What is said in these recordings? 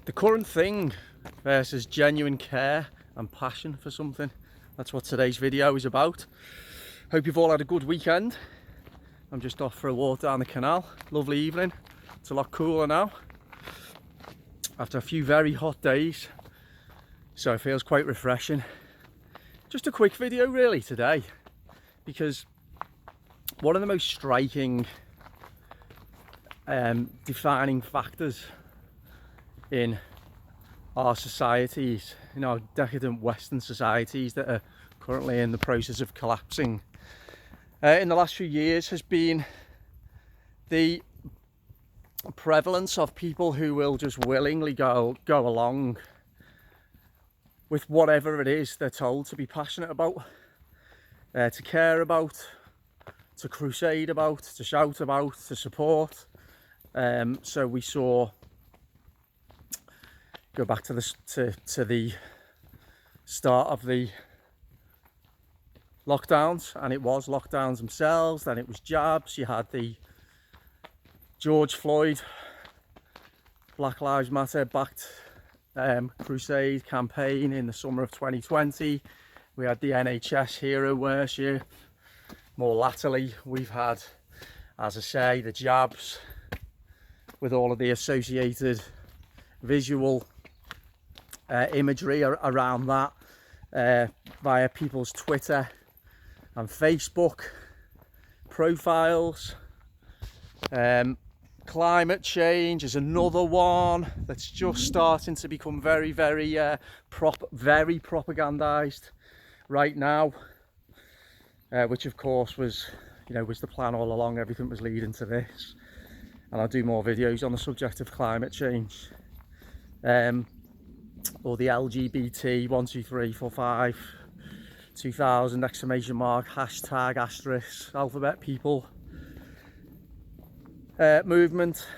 The current thing versus genuine care and passion for something. That's what today's video is about. Hope you've all had a good weekend. I'm just off for a walk down the canal. Lovely evening. It's a lot cooler now after a few very hot days, so it feels quite refreshing. Just a quick video really today, because one of the most striking defining factors in our societies, in our decadent Western societies that are currently in the process of collapsing in the last few years, has been the prevalence of people who will just willingly go along with whatever it is they're told to be passionate about, to care about, to crusade about, to shout about, to support. So we saw, go back to the start of the lockdowns, and it was lockdowns themselves, then it was jabs. You had the George Floyd Black Lives Matter backed crusade campaign in the summer of 2020. We had the NHS hero worship. More latterly, we've had, as I say, the jabs with all of the associated visual imagery around that via people's Twitter and Facebook profiles. Climate change is another one that's just starting to become very propagandized right now, which of course was the plan all along. Everything was leading to this, and I'll do more videos on the subject of climate change, or the LGBT 1 2 3 4 5 2000 exclamation mark hashtag asterisk alphabet people movement.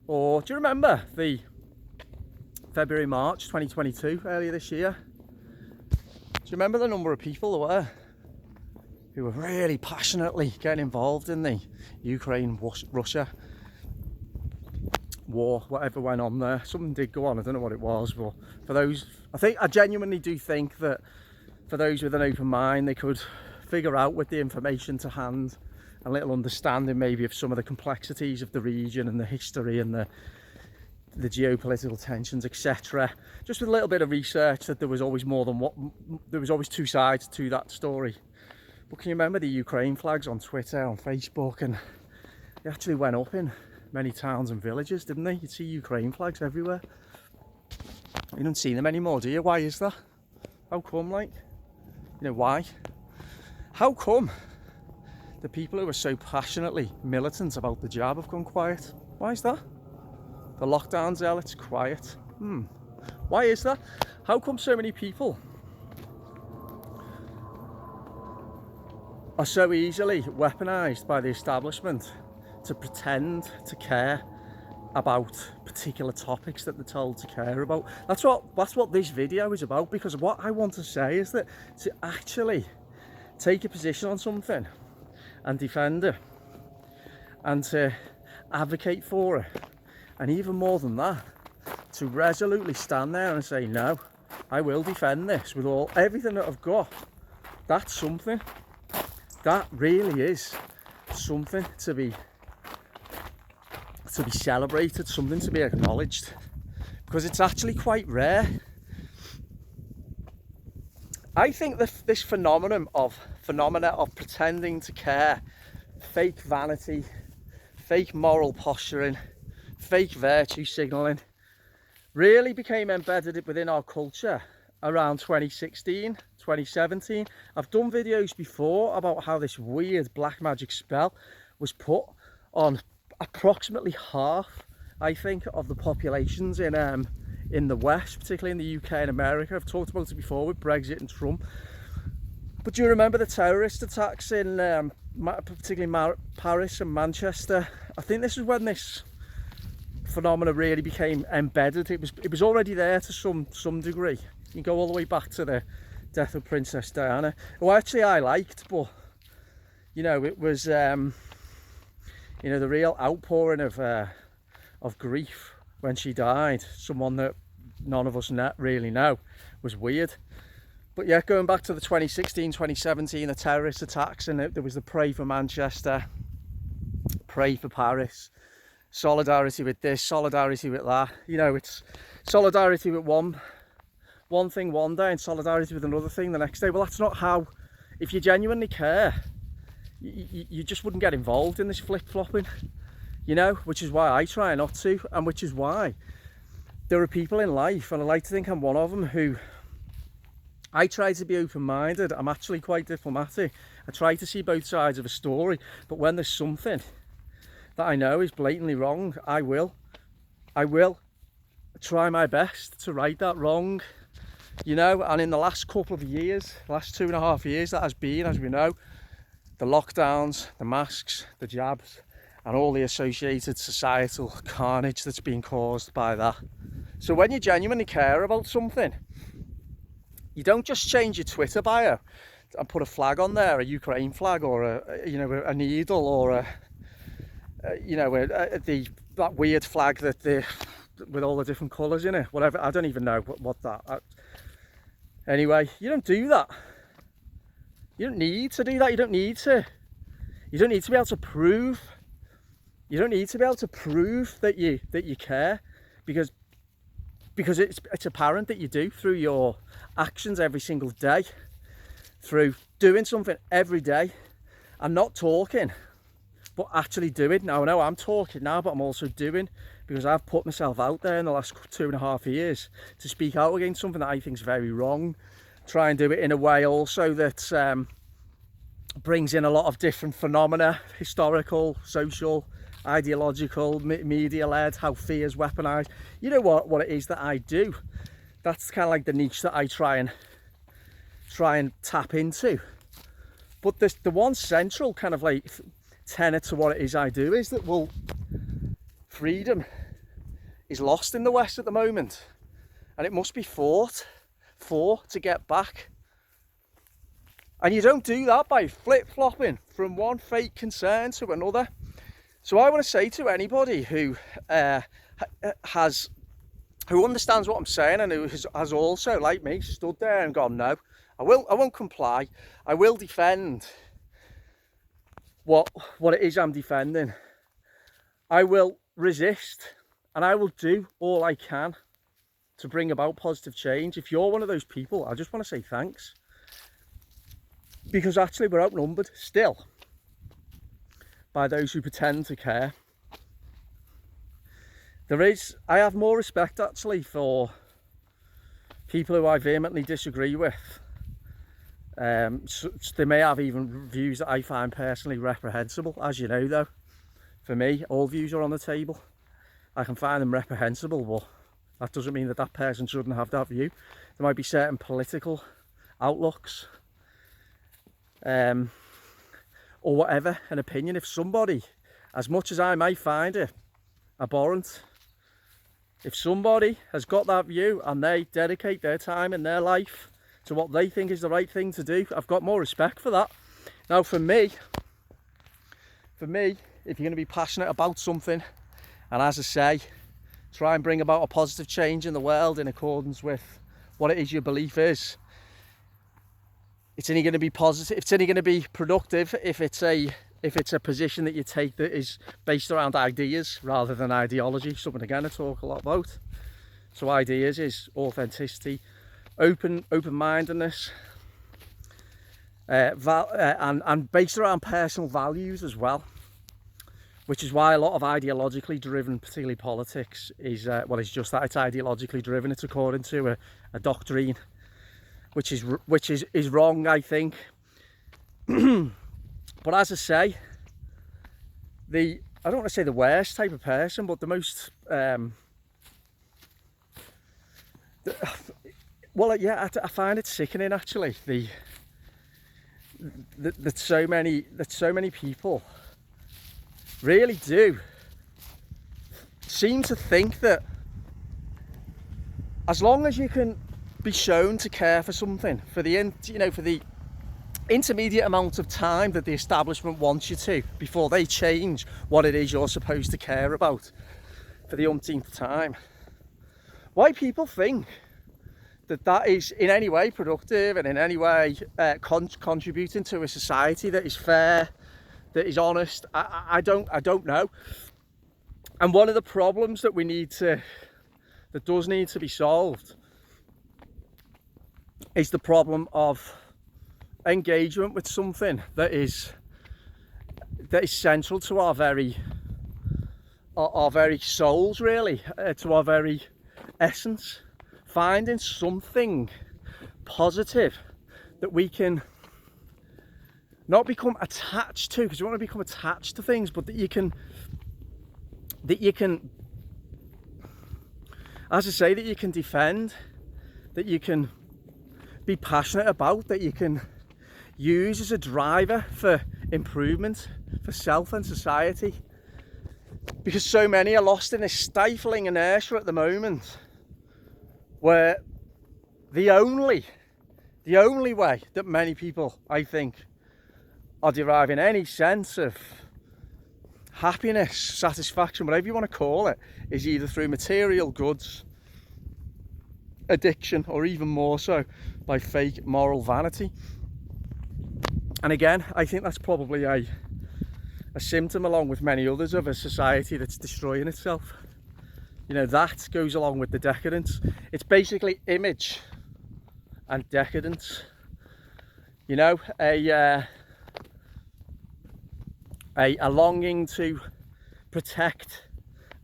Or do you remember the March 2022, earlier this year? Do you remember the number of people who were really passionately getting involved in the Ukraine-Russia war, whatever went on there? Something did go on, I don't know what it was, but for those, I genuinely do think that for those with an open mind, they could figure out, with the information to hand, a little understanding maybe of some of the complexities of the region and the history and the geopolitical tensions, etc. Just with a little bit of research, that there was always there was always two sides to that story. But can you remember the Ukraine flags on Twitter, on Facebook? And they actually went up in many towns and villages, didn't they? You'd see Ukraine flags everywhere. You don't see them anymore, do you? Why is that? How come, like? Why? How come the people who are so passionately militant about the jab have gone quiet? Why is that? The lockdown zealots quiet. Why is that? How come so many people are so easily weaponised by the establishment to pretend to care about particular topics that they're told to care about? That's what this video is about, because what I want to say is that to actually take a position on something and defend it, and to advocate for it, and even more than that, to resolutely stand there and say, no, I will defend this with everything that I've got, that's something. That really is something to be celebrated, something to be acknowledged, because it's actually quite rare. I think that this phenomena of pretending to care, fake vanity, fake moral posturing, fake virtue signalling, really became embedded within our culture around 2016, 2017. I've done videos before about how this weird black magic spell was put on approximately half, I think, of the populations in the West, particularly in the UK and America. I've talked about it before with Brexit and Trump. But do you remember the terrorist attacks in particularly Paris and Manchester? I think this is when this phenomena really became embedded. It was already there to some degree. You can go all the way back to the death of Princess Diana, who actually I liked, but it was the real outpouring of grief when she died, someone that none of us really know. Was weird. But yeah, going back to the 2016, 2017, the terrorist attacks, and there was the Pray for Manchester, Pray for Paris, solidarity with this, solidarity with that. You know, it's solidarity with one thing one day and solidarity with another thing the next day. Well, that's not how, if you genuinely care, you just wouldn't get involved in this flip-flopping, you know, which is why I try not to, and which is why there are people in life, and I like to think I'm one of them, who I try to be open-minded. I'm actually quite diplomatic. I try to see both sides of a story, but when there's something that I know is blatantly wrong, I will try my best to right that wrong, you know. And in the last couple of years, last 2.5 years, that has been, as we know, the lockdowns, the masks, the jabs, and all the associated societal carnage that's been caused by that. So when you genuinely care about something, you don't just change your Twitter bio and put a flag on there, a Ukraine flag, or a needle, or that weird flag that with all the different colours in it, whatever. I don't even know what that. Anyway, you don't do that. You don't need to do that. You don't need to be able to prove. You don't need to be able to prove that you care, because it's apparent that you do through your actions every single day, through doing something every day and not talking, but actually doing. Now I know I'm talking now, but I'm also doing, because I've put myself out there in the last 2.5 years to speak out against something that I think is very wrong. Try and do it in a way also that brings in a lot of different phenomena, historical, social, ideological, media-led, how fear is weaponised. You know what it is that I do. That's kind of like the niche that I try and tap into. But the one central kind of like tenet to what it is I do is that, well, freedom is lost in the West at the moment, and it must be fought for to get back. And you don't do that by flip-flopping from one fake concern to another. So I want to say to anybody who understands what I'm saying, and who has also, like me, stood there and gone, no, I won't comply. I will defend what it is I'm defending. I will resist, and I will do all I can to bring about positive change. If you're one of those people, I just want to say thanks, because actually we're outnumbered still by those who pretend to care. I have more respect actually for people who I vehemently disagree with. So they may have even views that I find personally reprehensible. As you know though, for me, all views are on the table. I can find them reprehensible, but that doesn't mean that person shouldn't have that view. There might be certain political outlooks, or whatever, an opinion. If somebody, as much as I might find it abhorrent, if somebody has got that view and they dedicate their time in their life to what they think is the right thing to do, I've got more respect for that. Now for me, if you're going to be passionate about something, and as I say, try and bring about a positive change in the world in accordance with what it is your belief is, it's only going to be positive, it's only going to be productive if it's a position that you take that is based around ideas rather than ideology. Something again I talk a lot about. So ideas is authenticity, open-mindedness, and based around personal values as well, which is why a lot of ideologically driven, particularly politics, is it's just that, it's ideologically driven. It's according to a doctrine which is wrong, I think. But as I say, I don't want to say the worst type of person, but the most I find it sickening actually, that so many people really do seem to think that as long as you can be shown to care for something for the intermediate amount of time that the establishment wants you to, before they change what it is you're supposed to care about, for the umpteenth time, why people think that is in any way productive and in any way contributing to a society that is fair, that is honest, I don't know. And one of the problems that that does need to be solved is the problem of engagement with something that is central to our very souls, really, to our very essence. Finding something positive that we can not become attached to, because you want to become attached to things, but that you can, as I say, that you can defend, that you can be passionate about, that you can use as a driver for improvement, for self and society. Because so many are lost in this stifling inertia at the moment, where the only way that many people, I think, are deriving any sense of happiness, satisfaction, whatever you want to call it, is either through material goods, addiction, or even more so by fake moral vanity. And again, I think that's probably a symptom, along with many others, of a society that's destroying itself. You know, that goes along with the decadence. It's basically image and decadence. You know, a longing to protect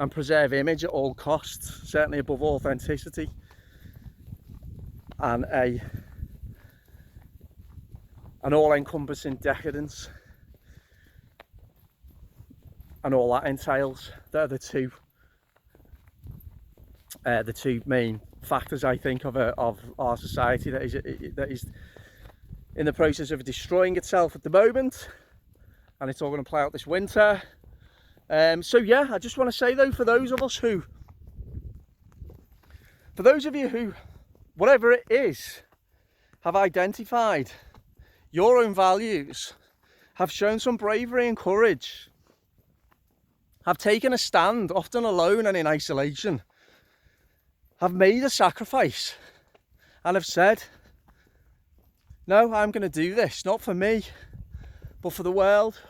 and preserve image at all costs, certainly above authenticity, and an all-encompassing decadence, and all that entails. They're the two main factors, I think, of our society that is in the process of destroying itself at the moment, and it's all going to play out this winter. So yeah, I just want to say though, for those of you who, whatever it is, have identified your own values, have shown some bravery and courage, have taken a stand, often alone and in isolation, have made a sacrifice, and have said, no, I'm going to do this, not for me, but for the world,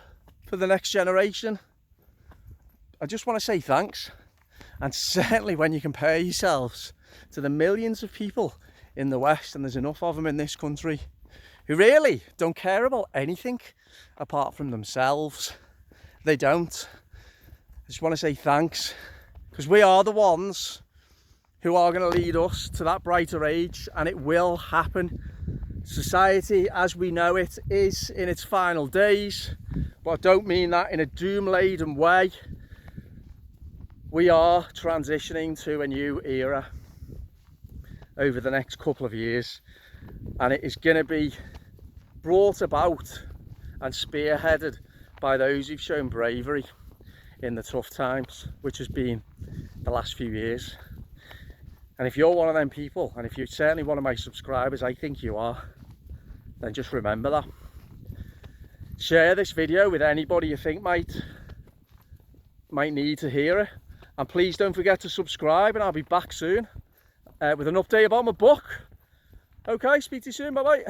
for the next generation. I just want to say thanks. And certainly when you compare yourselves to the millions of people in the West, and there's enough of them in this country, who really don't care about anything apart from themselves. They don't. I just want to say thanks, because we are the ones who are going to lead us to that brighter age, and it will happen. Society as we know it is in its final days, but I don't mean that in a doom-laden way. We are transitioning to a new era over the next couple of years, and it is going to be brought about and spearheaded by those who've shown bravery in the tough times, which has been the last few years. And if you're one of them people, and if you're certainly one of my subscribers, I think you are, then just remember that. Share this video with anybody you think might need to hear it. And please don't forget to subscribe, and I'll be back soon with an update about my book. Okay, speak to you soon, bye bye.